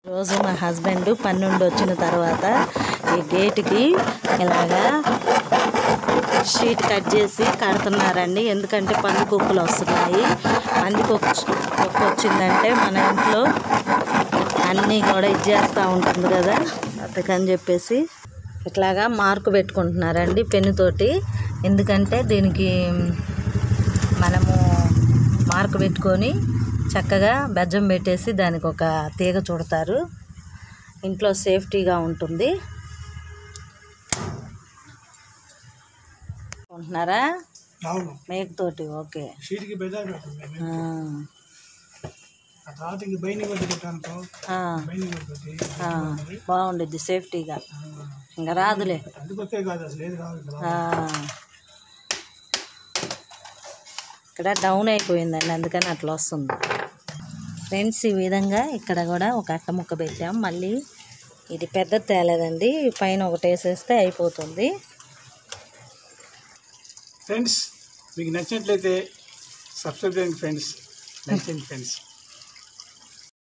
రోజు మా హస్బెండ్ పని నుండి వచ్చిన తర్వాత ఈ గేటుకి ఇలాగా షీట్ కట్ చేసి కడుతున్నారండి. ఎందుకంటే పందికొక్కులు వస్తున్నాయి. పందికొక్కు వచ్చిందంటే మన ఇంట్లో అన్నీ కూడా ఇచ్చేస్తూ ఉంటుంది కదా, అందుకని చెప్పేసి ఇట్లాగా మార్కు పెట్టుకుంటున్నారండి పెన్నుతోటి. ఎందుకంటే దీనికి మనము మార్కు పెట్టుకొని చక్కగా బెజ్జం పెట్టేసి దానికి ఒక తీగ చుడతారు. ఇంట్లో సేఫ్టీగా ఉంటుంది. ఉంటున్నారా మేకతోటి? ఓకే. బాగుండిద్ది సేఫ్టీగా, ఇంకా రాదులే. ఇక్కడ డౌన్ అయిపోయిందండి, అందుకని అట్లా వస్తుంది. ఫ్రెండ్స్, ఈ విధంగా ఇక్కడ కూడా ఒక అట్ట ముక్క పెట్టాం. మళ్ళీ ఇది పెద్ద తేలేదండి, పైన ఒకటి వేసేస్తే అయిపోతుంది. ఫ్రెండ్స్, మీకు నచ్చినట్లయితే సబ్స్క్రైబ్ చేయండి ఫ్రెండ్స్. నచ్చింది ఫ్రెండ్స్.